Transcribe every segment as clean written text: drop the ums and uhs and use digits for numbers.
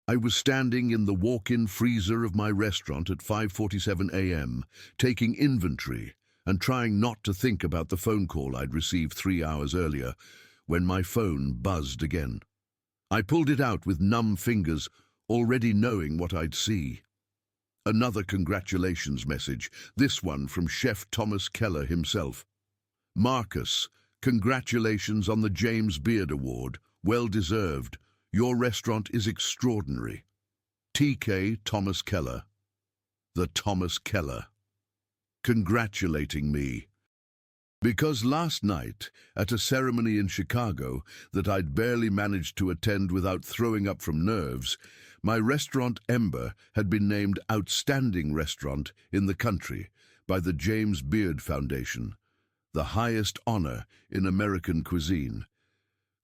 I was standing in the walk-in freezer of my restaurant at 5:47 a.m., taking inventory and trying not to think about the phone call I'd received 3 hours earlier, when my phone buzzed again. I pulled it out with numb fingers, already knowing what I'd see. Another congratulations message, this one from Chef Thomas Keller himself. "Marcus, congratulations on the James Beard Award. Well deserved. Your restaurant is extraordinary. TK Thomas Keller." The Thomas Keller. Congratulating me. Because last night, at a ceremony in Chicago that I'd barely managed to attend without throwing up from nerves, my restaurant Ember had been named Outstanding Restaurant in the country by the James Beard Foundation, the highest honor in American cuisine.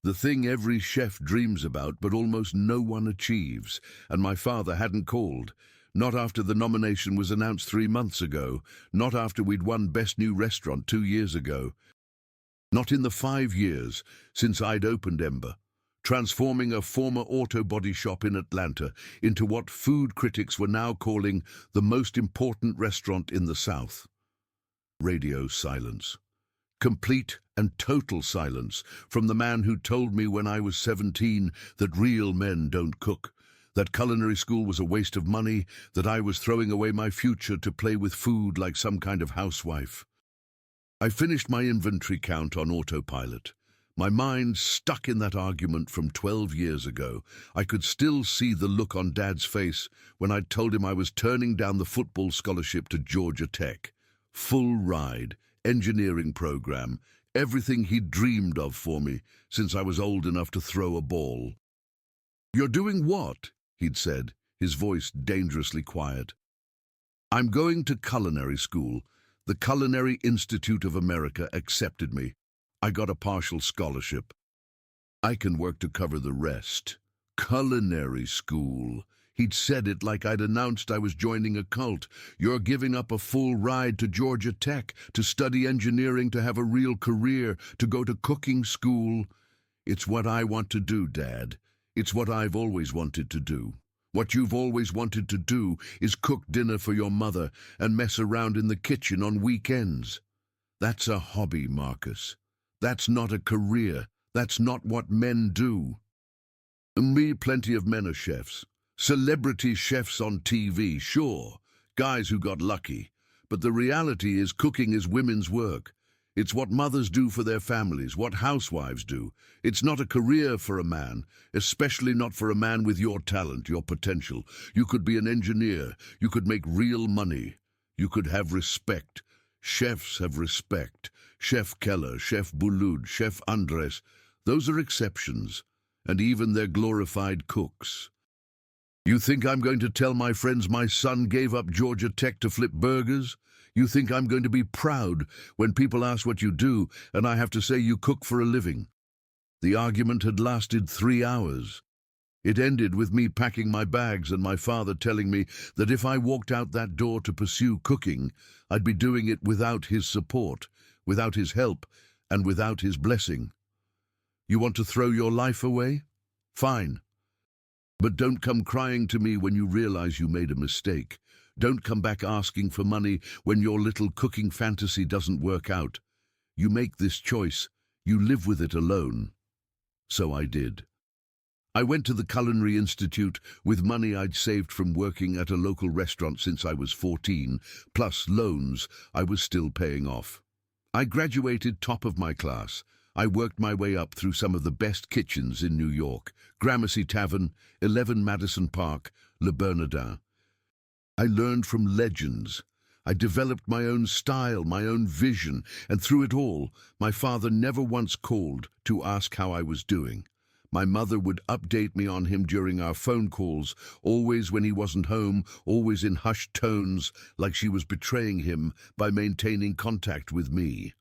The thing every chef dreams about but almost no one achieves, and my father hadn't called. Not after the nomination was announced 3 months ago, not after we'd won Best New Restaurant 2 years ago. Not in the 5 years since I'd opened Ember, transforming a former auto body shop in Atlanta into what food critics were now calling the most important restaurant in the South. Radio silence. Complete and total silence from the man who told me when I was 17 that real men don't cook, that culinary school was a waste of money, that I was throwing away my future to play with food like some kind of housewife. I finished my inventory count on autopilot. My mind stuck in that argument from 12 years ago. I could still see the look on Dad's face when I'd told him I was turning down the football scholarship to Georgia Tech. Full ride, engineering program, everything he'd dreamed of for me since I was old enough to throw a ball. "You're doing what?" he'd said, his voice dangerously quiet. "I'm going to culinary school. The Culinary Institute of America accepted me. I got a partial scholarship. I can work to cover the rest." Culinary school. He'd said it like I'd announced I was joining a cult. "You're giving up a full ride to Georgia Tech, to study engineering, to have a real career, to go to cooking school." "It's what I want to do, Dad. It's what I've always wanted to do. What you've always wanted to do is cook dinner for your mother and mess around in the kitchen on weekends. That's a hobby, Marcus. That's not a career. That's not what men do." "Me, plenty of men are chefs. Celebrity chefs on TV, sure. Guys who got lucky. But the reality is cooking is women's work. It's what mothers do for their families, what housewives do. It's not a career for a man, especially not for a man with your talent, your potential. You could be an engineer. You could make real money. You could have respect. Chefs have respect. Chef Keller, Chef Boulud, Chef Andres. Those are exceptions. And even they're glorified cooks. You think I'm going to tell my friends my son gave up Georgia Tech to flip burgers? You think I'm going to be proud when people ask what you do and I have to say you cook for a living? The argument had lasted 3 hours. It ended with me packing my bags and my father telling me that if I walked out that door to pursue cooking, I'd be doing it without his support, without his help, and without his blessing. You want to throw your life away? Fine. But don't come crying to me when you realize you made a mistake. Don't come back asking for money when your little cooking fantasy doesn't work out. You make this choice. You live with it alone. So I did. I went to the Culinary Institute with money I'd saved from working at a local restaurant since I was 14, plus loans I was still paying off. I graduated top of my class. I worked my way up through some of the best kitchens in New York, Gramercy Tavern, 11 Madison Park, Le Bernardin. I learned from legends. I developed my own style, my own vision, and through it all, my father never once called to ask how I was doing. My mother would update me on him during our phone calls, always when he wasn't home, always in hushed tones, like she was betraying him by maintaining contact with me.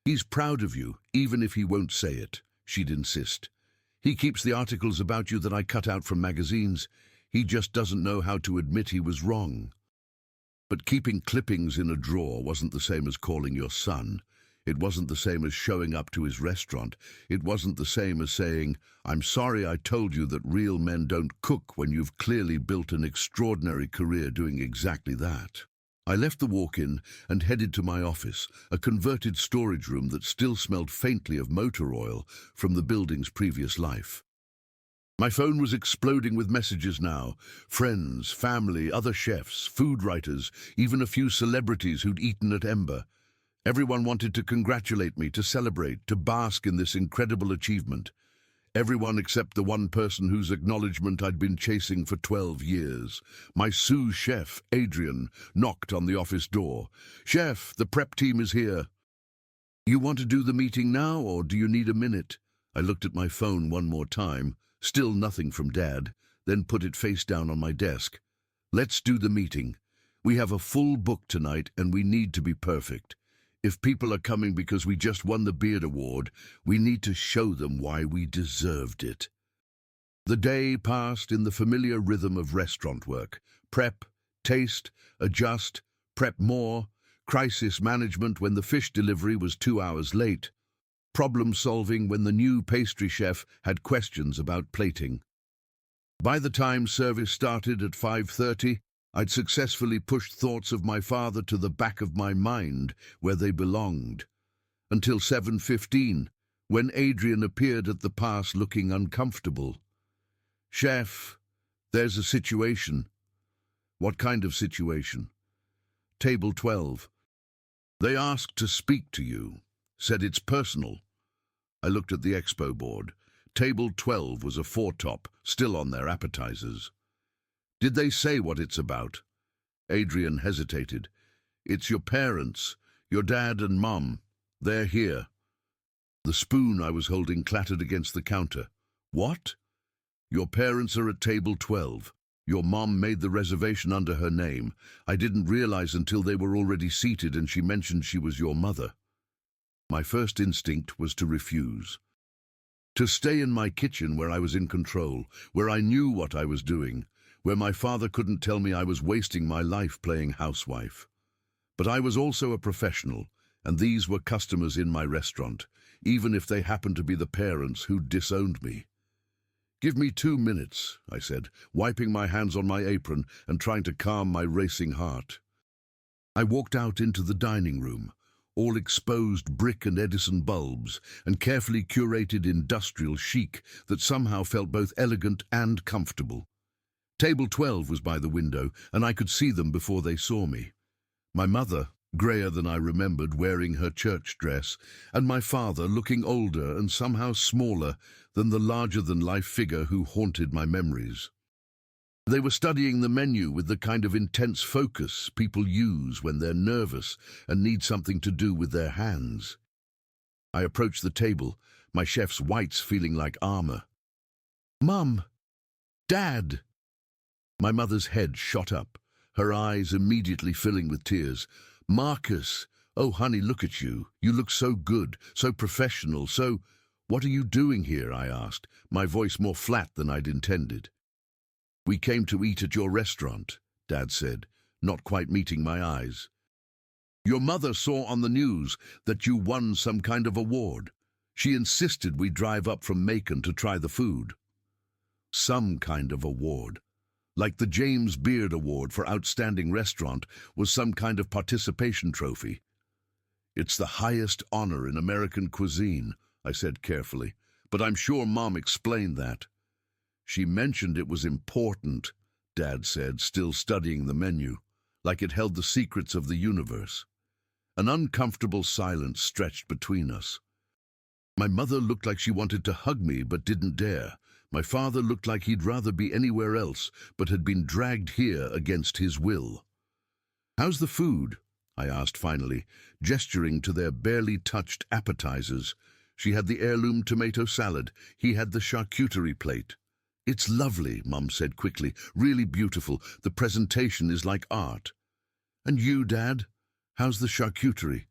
"He's proud of you, even if he won't say it," she'd insist. "He keeps the articles about you that I cut out from magazines. He just doesn't know how to admit he was wrong." But keeping clippings in a drawer wasn't the same as calling your son. It wasn't the same as showing up to his restaurant. It wasn't the same as saying, "I'm sorry I told you that real men don't cook," when you've clearly built an extraordinary career doing exactly that. I left the walk-in and headed to my office, a converted storage room that still smelled faintly of motor oil from the building's previous life. My phone was exploding with messages now. Friends, family, other chefs, food writers, even a few celebrities who'd eaten at Ember. Everyone wanted to congratulate me, to celebrate, to bask in this incredible achievement. Everyone except the one person whose acknowledgement I'd been chasing for 12 years. My sous chef, Adrian, knocked on the office door. "Chef, the prep team is here." "You want to do the meeting now, or do you need a minute?" I looked at my phone one more time. Still nothing from Dad, then put it face down on my desk. "Let's do the meeting. We have a full book tonight and we need to be perfect. If people are coming because we just won the Beard Award, we need to show them why we deserved it." The day passed in the familiar rhythm of restaurant work. Prep, taste, adjust, prep more, crisis management when the fish delivery was 2 hours late, problem solving when the new pastry chef had questions about plating. By the time service started at 5:30, I'd successfully pushed thoughts of my father to the back of my mind where they belonged, until 7:15, when Adrian appeared at the pass looking uncomfortable. "Chef, there's a situation." "What kind of situation?" "Table 12. They asked to speak to you. Said it's personal." I looked at the expo board. Table 12 was a four-top, still on their appetizers. "Did they say what it's about?" Adrian hesitated. "It's your parents, your dad and mom. They're here." The spoon I was holding clattered against the counter. "What?" "Your parents are at table 12. Your mom made the reservation under her name. I didn't realize until they were already seated and she mentioned she was your mother." My first instinct was to refuse. To stay in my kitchen where I was in control, where I knew what I was doing, where my father couldn't tell me I was wasting my life playing housewife. But I was also a professional, and these were customers in my restaurant, even if they happened to be the parents who'd disowned me. "Give me 2 minutes," I said, wiping my hands on my apron and trying to calm my racing heart. I walked out into the dining room, all exposed brick and Edison bulbs, and carefully curated industrial chic that somehow felt both elegant and comfortable. Table 12 was by the window, and I could see them before they saw me. My mother, greyer than I remembered, wearing her church dress, and my father looking older and somehow smaller than the larger-than-life figure who haunted my memories. They were studying the menu with the kind of intense focus people use when they're nervous and need something to do with their hands. I approached the table, my chef's whites feeling like armor. "Mum! Dad!" My mother's head shot up, her eyes immediately filling with tears. "Marcus! Oh, honey, look at you. You look so good, so professional, so—" "What are you doing here?" I asked, my voice more flat than I'd intended. "We came to eat at your restaurant," Dad said, not quite meeting my eyes. "Your mother saw on the news that you won some kind of award. She insisted we drive up from Macon to try the food." Some kind of award. Like the James Beard Award for Outstanding Restaurant was some kind of participation trophy. "It's the highest honor in American cuisine," I said carefully, "but I'm sure Mom explained that." "She mentioned it was important," Dad said, still studying the menu, like it held the secrets of the universe. An uncomfortable silence stretched between us. My mother looked like she wanted to hug me but didn't dare. My father looked like he'd rather be anywhere else, but had been dragged here against his will. "How's the food?" I asked finally, gesturing to their barely touched appetizers. She had the heirloom tomato salad. He had the charcuterie plate. "It's lovely," Mum said quickly. "Really beautiful. The presentation is like art." "And you, Dad? How's the charcuterie?"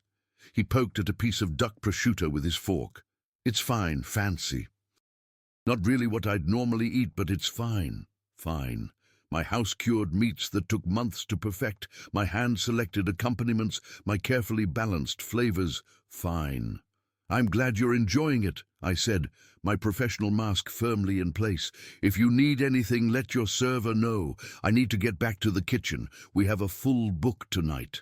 He poked at a piece of duck prosciutto with his fork. "It's fine, fancy. Not really what I'd normally eat, but it's fine, fine. My house-cured meats that took months to perfect, my hand-selected accompaniments, my carefully balanced flavors, Fine. I'm glad you're enjoying it, I said, my professional mask firmly in place. If you need anything, let your server know. I need to get back to the kitchen. We have a full book tonight.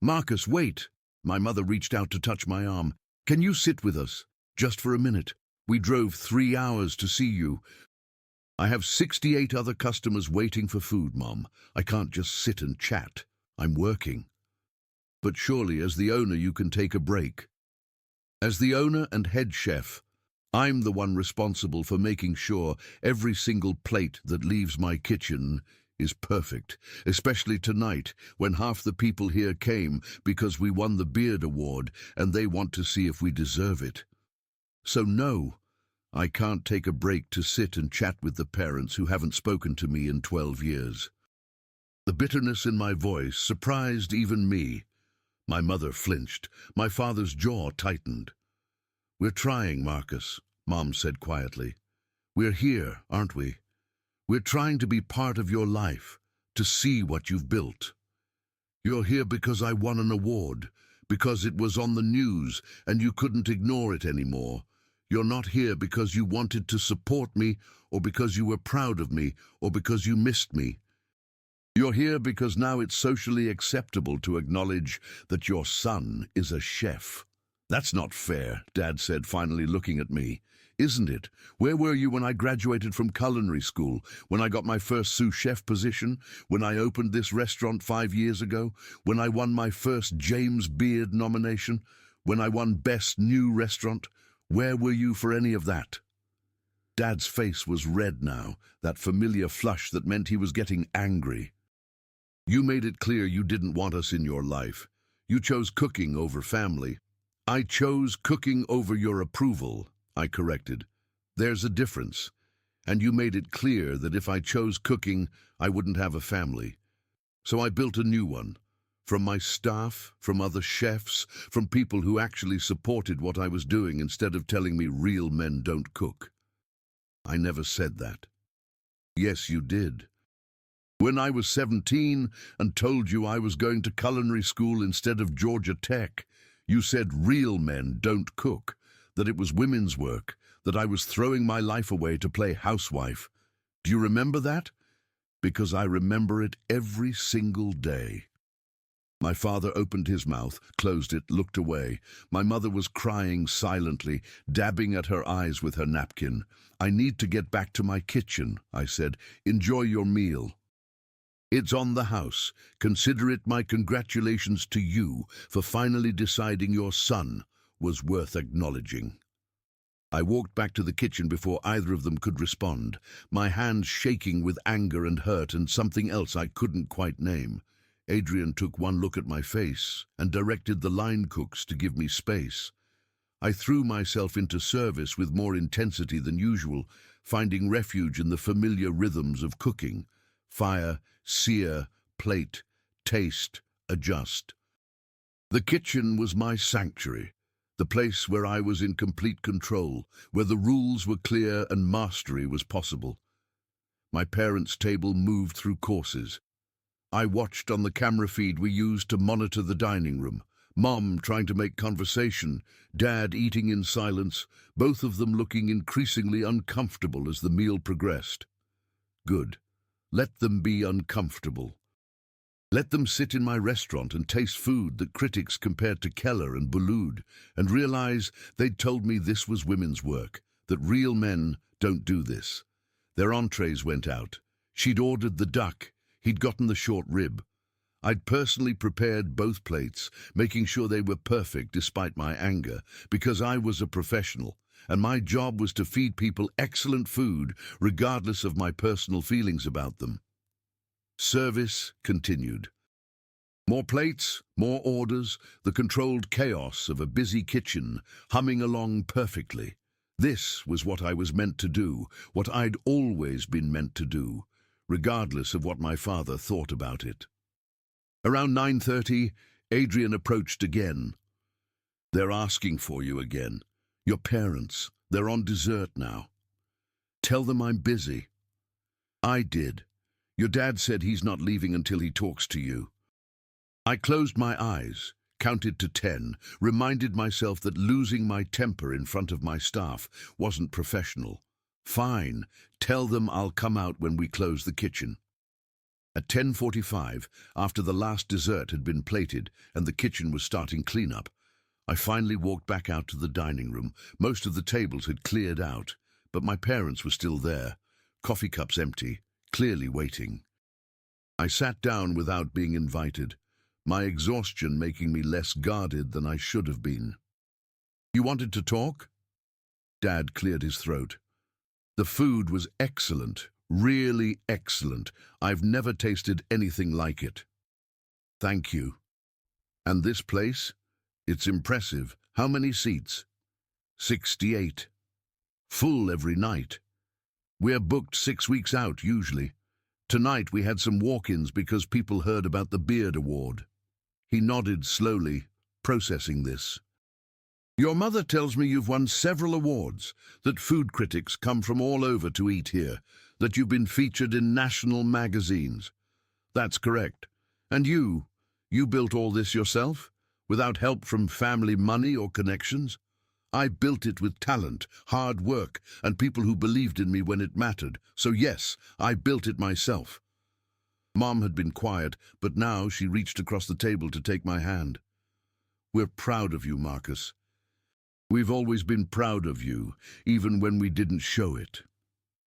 Marcus, wait. My mother reached out to touch my arm. Can you sit with us? Just for a minute. We drove 3 hours to see you. I have 68 other customers waiting for food, Mom. I can't just sit and chat. I'm working. But surely, as the owner, you can take a break. As the owner and head chef, I'm the one responsible for making sure every single plate that leaves my kitchen is perfect, especially tonight when half the people here came because we won the Beard Award and they want to see if we deserve it. So no, I can't take a break to sit and chat with the parents who haven't spoken to me in 12 years. The bitterness in my voice surprised even me. My mother flinched. My father's jaw tightened. We're trying, Marcus, Mom said quietly. We're here, aren't we? We're trying to be part of your life, to see what you've built. You're here because I won an award, because it was on the news and you couldn't ignore it anymore. You're not here because you wanted to support me, or because you were proud of me, or because you missed me. You're here because now it's socially acceptable to acknowledge that your son is a chef. That's not fair, Dad said, finally looking at me. Isn't it? Where were you when I graduated from culinary school, when I got my first sous chef position, when I opened this restaurant 5 years ago, when I won my first James Beard nomination, when I won Best New Restaurant? Where were you for any of that? Dad's face was red now, that familiar flush that meant he was getting angry. You made it clear you didn't want us in your life. You chose cooking over family. I chose cooking over your approval, I corrected. There's a difference. And you made it clear that if I chose cooking, I wouldn't have a family. So I built a new one. From my staff, from other chefs, from people who actually supported what I was doing instead of telling me real men don't cook. I never said that. Yes, you did. When I was 17 and told you I was going to culinary school instead of Georgia Tech, you said real men don't cook, that it was women's work, that I was throwing my life away to play housewife. Do you remember that? Because I remember it every single day. My father opened his mouth, closed it, looked away. My mother was crying silently, dabbing at her eyes with her napkin. I need to get back to my kitchen, I said. Enjoy your meal. It's on the house. Consider it my congratulations to you for finally deciding your son was worth acknowledging. I walked back to the kitchen before either of them could respond, my hands shaking with anger and hurt and something else I couldn't quite name. Adrian took one look at my face and directed the line cooks to give me space. I threw myself into service with more intensity than usual, finding refuge in the familiar rhythms of cooking. Fire, sear, plate, taste, adjust. The kitchen was my sanctuary, the place where I was in complete control, where the rules were clear and mastery was possible. My parents' table moved through courses. I watched on the camera feed we used to monitor the dining room. Mom trying to make conversation, Dad eating in silence, both of them looking increasingly uncomfortable as the meal progressed. Good. Let them be uncomfortable. Let them sit in my restaurant and taste food that critics compared to Keller and Boulud, and realize they'd told me this was women's work, that real men don't do this. Their entrees went out. She'd ordered the duck. He'd gotten the short rib. I'd personally prepared both plates, making sure they were perfect despite my anger, because I was a professional, and my job was to feed people excellent food, regardless of my personal feelings about them. Service continued. More plates, more orders, the controlled chaos of a busy kitchen, humming along perfectly. This was what I was meant to do, what I'd always been meant to do, regardless of what my father thought about it. Around 9:30, Adrian approached again. They're asking for you again. Your parents, they're on dessert now. Tell them I'm busy. I did. Your dad said he's not leaving until he talks to you. I closed my eyes, counted to 10, reminded myself that losing my temper in front of my staff wasn't professional. Fine, tell them I'll come out when we close the kitchen. At 10:45, after the last dessert had been plated and the kitchen was starting cleanup, I finally walked back out to the dining room. Most of the tables had cleared out, but my parents were still there, coffee cups empty, clearly waiting. I sat down without being invited, my exhaustion making me less guarded than I should have been. "You wanted to talk?" Dad cleared his throat. "The food was excellent, really excellent. I've never tasted anything like it." "Thank you." "And this place? It's impressive. How many seats?" 68. "Full every night. We're booked 6 weeks out, usually. Tonight we had some walk-ins because people heard about the Beard Award." He nodded slowly, processing this. "Your mother tells me you've won several awards, that food critics come from all over to eat here, that you've been featured in national magazines." "That's correct. And you built all this yourself, without help from family money or connections?" "I built it with talent, hard work, and people who believed in me when it mattered. So yes, I built it myself." Mom had been quiet, but now she reached across the table to take my hand. "We're proud of you, Marcus. We've always been proud of you, even when we didn't show it."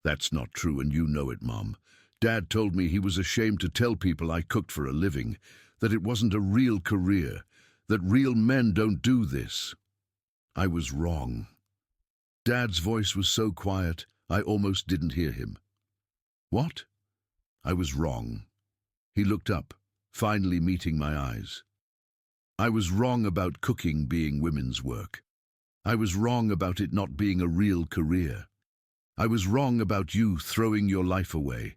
"That's not true, and you know it, Mom. Dad told me he was ashamed to tell people I cooked for a living, that it wasn't a real career, that real men don't do this." I was wrong. Dad's voice was so quiet, I almost didn't hear him. "What?" I was wrong. He looked up, finally meeting my eyes. "I was wrong about cooking being women's work. I was wrong about it not being a real career. I was wrong about you throwing your life away.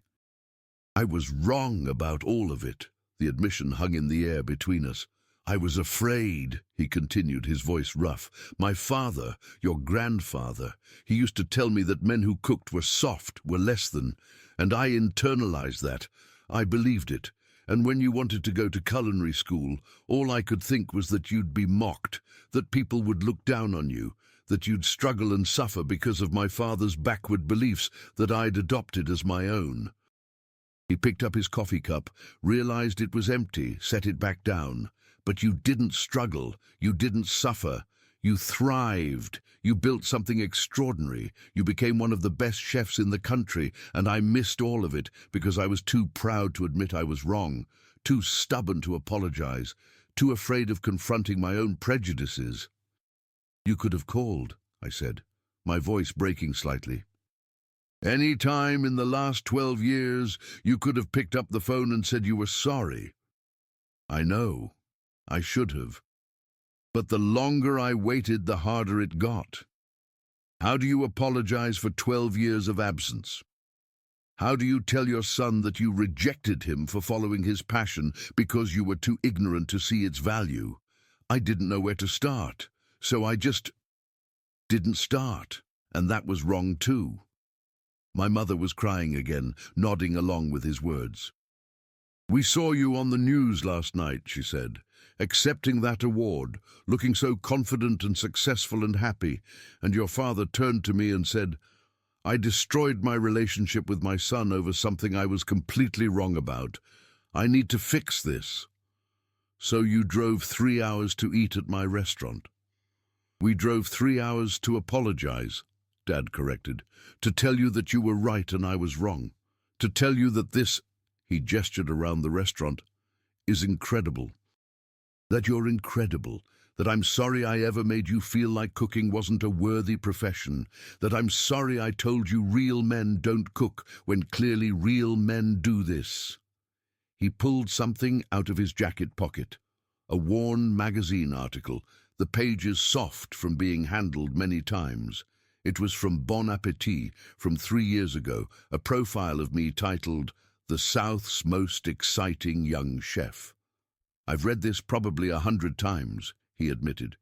I was wrong about all of it." The admission hung in the air between us. "I was afraid," he continued, his voice rough. "My father, your grandfather, he used to tell me that men who cooked were soft, were less than, and I internalized that. I believed it. And when you wanted to go to culinary school, all I could think was that you'd be mocked, that people would look down on you, that you'd struggle and suffer because of my father's backward beliefs that I'd adopted as my own." He picked up his coffee cup, realized it was empty, set it back down. "But you didn't struggle, you didn't suffer, you thrived, you built something extraordinary, you became one of the best chefs in the country, and I missed all of it because I was too proud to admit I was wrong, too stubborn to apologize, too afraid of confronting my own prejudices." "You could have called," I said, my voice breaking slightly. "Any time in the last 12 years, you could have picked up the phone and said you were sorry." "I know. I should have. But the longer I waited, the harder it got. How do you apologize for 12 years of absence? How do you tell your son that you rejected him for following his passion because you were too ignorant to see its value? I didn't know where to start, so I just didn't start, and that was wrong too." My mother was crying again, nodding along with his words. "We saw you on the news last night," she said, "accepting that award, looking so confident and successful and happy, and your father turned to me and said, 'I destroyed my relationship with my son over something I was completely wrong about. I need to fix this.' So you drove 3 hours to eat at my restaurant." "We drove 3 hours to apologize," Dad corrected, "to tell you that you were right and I was wrong, to tell you that this," he gestured around the restaurant, "is incredible. That you're incredible, that I'm sorry I ever made you feel like cooking wasn't a worthy profession, that I'm sorry I told you real men don't cook when clearly real men do this." He pulled something out of his jacket pocket, a worn magazine article, the pages soft from being handled many times. It was from Bon Appetit from 3 years ago, a profile of me titled, "The South's Most Exciting Young Chef." "I've read this probably 100 times, he admitted.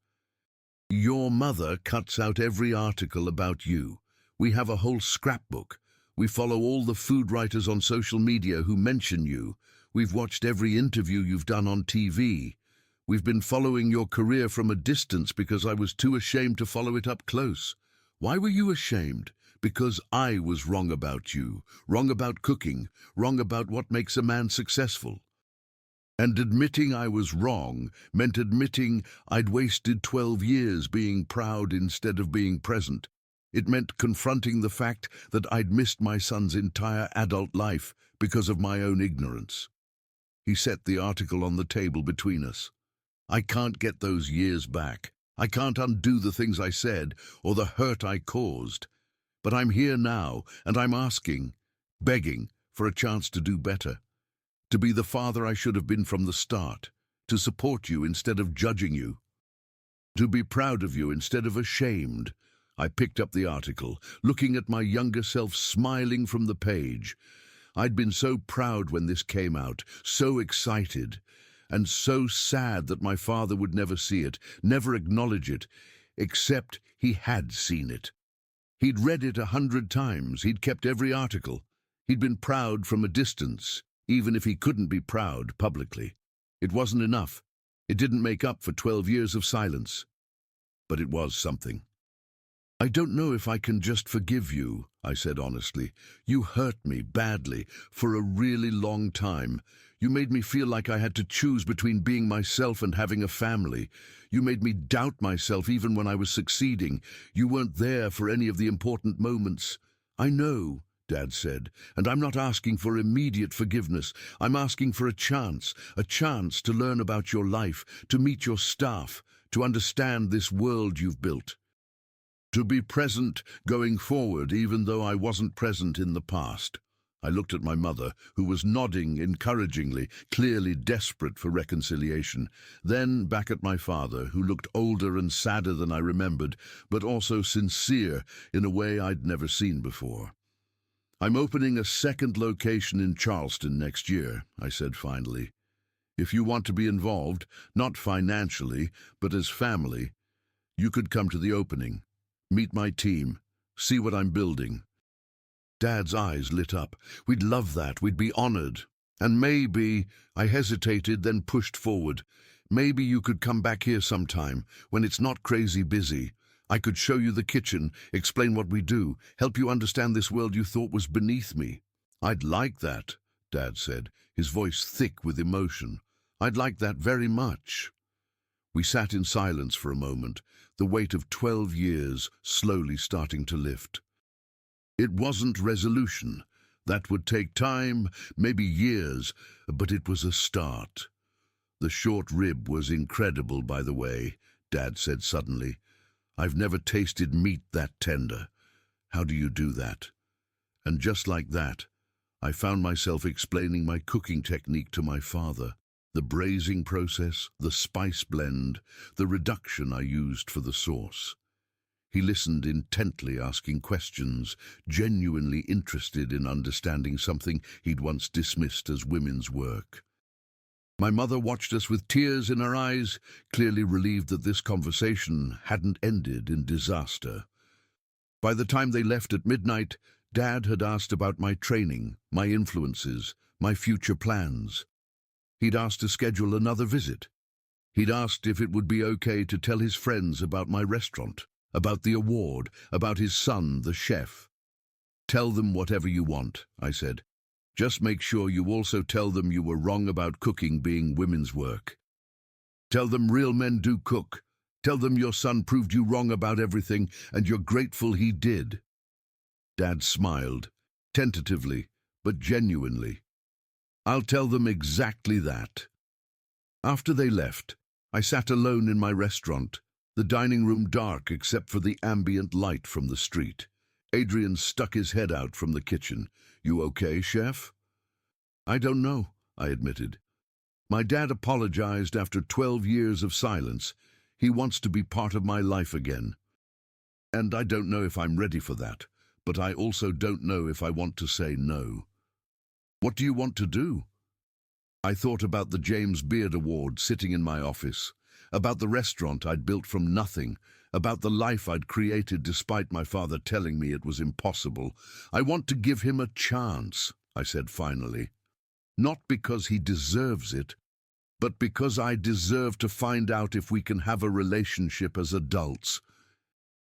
"Your mother cuts out every article about you. We have a whole scrapbook. We follow all the food writers on social media who mention you. We've watched every interview you've done on TV. We've been following your career from a distance because I was too ashamed to follow it up close. Why were you ashamed? Because I was wrong about you, wrong about cooking, wrong about what makes a man successful. And admitting I was wrong meant admitting I'd wasted 12 years being proud instead of being present. It meant confronting the fact that I'd missed my son's entire adult life because of my own ignorance. He set the article on the table between us. I can't get those years back. I can't undo the things I said or the hurt I caused. But I'm here now, and I'm asking, begging, for a chance to do better. To be the father I should have been from the start. To support you instead of judging you. To be proud of you instead of ashamed. I picked up the article, looking at my younger self smiling from the page. I'd been so proud when this came out, so excited, and so sad that my father would never see it, never acknowledge it, except he had seen it. He'd read it 100 times, he'd kept every article. He'd been proud from a distance, even if he couldn't be proud publicly. It wasn't enough. It didn't make up for 12 years of silence. But it was something. I don't know if I can just forgive you, I said honestly. You hurt me badly for a really long time. You made me feel like I had to choose between being myself and having a family. You made me doubt myself even when I was succeeding. You weren't there for any of the important moments. I know, Dad said, and I'm not asking for immediate forgiveness. I'm asking for a chance to learn about your life, to meet your staff, to understand this world you've built. To be present going forward even though I wasn't present in the past. I looked at my mother, who was nodding encouragingly, clearly desperate for reconciliation. Then back at my father, who looked older and sadder than I remembered, but also sincere in a way I'd never seen before. I'm opening a second location in Charleston next year, I said finally. If you want to be involved, not financially, but as family, you could come to the opening. Meet my team. See what I'm building. Dad's eyes lit up. We'd love that. We'd be honored. And maybe, I hesitated, then pushed forward. Maybe you could come back here sometime, when it's not crazy busy. I could show you the kitchen, explain what we do, help you understand this world you thought was beneath me. I'd like that, Dad said, his voice thick with emotion. I'd like that very much. We sat in silence for a moment, the weight of 12 years slowly starting to lift. It wasn't resolution. That would take time, maybe years, but it was a start. The short rib was incredible, by the way, Dad said suddenly. I've never tasted meat that tender. How do you do that? And just like that, I found myself explaining my cooking technique to my father. The braising process, the spice blend, the reduction I used for the sauce. He listened intently, asking questions, genuinely interested in understanding something he'd once dismissed as women's work. My mother watched us with tears in her eyes, clearly relieved that this conversation hadn't ended in disaster. By the time they left at midnight, Dad had asked about my training, my influences, my future plans. He'd asked to schedule another visit. He'd asked if it would be okay to tell his friends about my restaurant, about the award, about his son, the chef. Tell them whatever you want, I said. Just make sure you also tell them you were wrong about cooking being women's work. Tell them real men do cook. Tell them your son proved you wrong about everything and you're grateful he did. Dad smiled, tentatively, but genuinely. I'll tell them exactly that. After they left, I sat alone in my restaurant, the dining room dark except for the ambient light from the street. Adrian stuck his head out from the kitchen. You okay, chef? I don't know, I admitted. My dad apologized after 12 years of silence. He wants to be part of my life again. And I don't know if I'm ready for that, but I also don't know if I want to say no. What do you want to do? I thought about the James Beard Award sitting in my office, about the restaurant I'd built from nothing, about the life I'd created despite my father telling me it was impossible. I want to give him a chance, I said finally. Not because he deserves it, but because I deserve to find out if we can have a relationship as adults.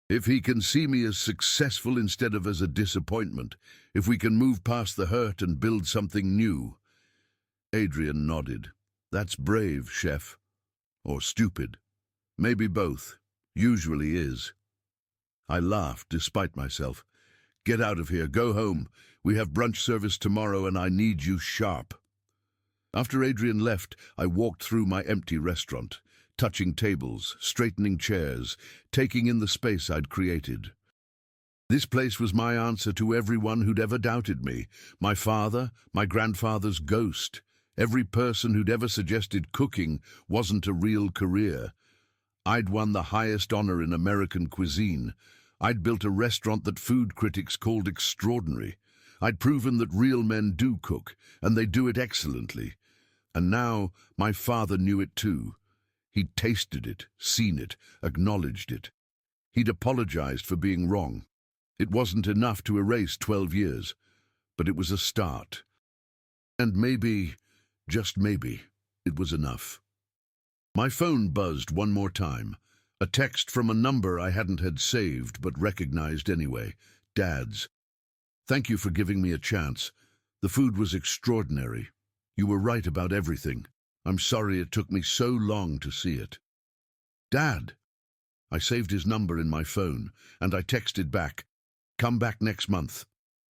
If he can see me as successful instead of as a disappointment, if we can move past the hurt and build something new." Adrian nodded. "That's brave, chef. Or stupid. Maybe both. Usually is." I laughed despite myself. "Get out of here. Go home. We have brunch service tomorrow and I need you sharp." After Adrian left, I walked through my empty restaurant, touching tables, straightening chairs, taking in the space I'd created. This place was my answer to everyone who'd ever doubted me. My father, my grandfather's ghost. Every person who'd ever suggested cooking wasn't a real career. I'd won the highest honor in American cuisine. I'd built a restaurant that food critics called extraordinary. I'd proven that real men do cook, and they do it excellently. And now my father knew it too. He'd tasted it, seen it, acknowledged it. He'd apologized for being wrong. It wasn't enough to erase 12 years, but it was a start. And maybe, just maybe, it was enough. My phone buzzed one more time. A text from a number I hadn't had saved but recognized anyway. Dad's. "Thank you for giving me a chance. The food was extraordinary. You were right about everything. I'm sorry it took me so long to see it." "Dad." I saved his number in my phone, and I texted back, "Come back next month.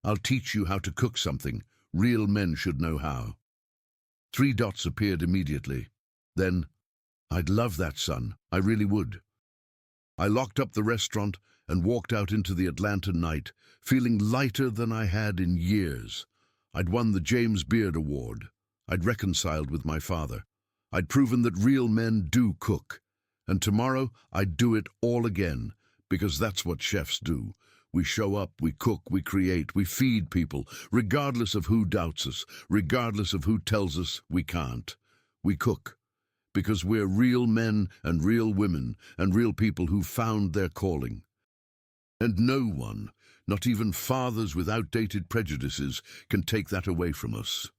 I'll teach you how to cook something. Real men should know how." 3 dots appeared immediately. Then, "I'd love that, son. I really would." I locked up the restaurant and walked out into the Atlanta night, feeling lighter than I had in years. I'd won the James Beard Award. I'd reconciled with my father. I'd proven that real men do cook. And tomorrow I'd do it all again, because that's what chefs do. We show up, we cook, we create, we feed people, regardless of who doubts us, regardless of who tells us we can't. We cook, because we're real men and real women and real people who found their calling. And no one, not even fathers with outdated prejudices, can take that away from us.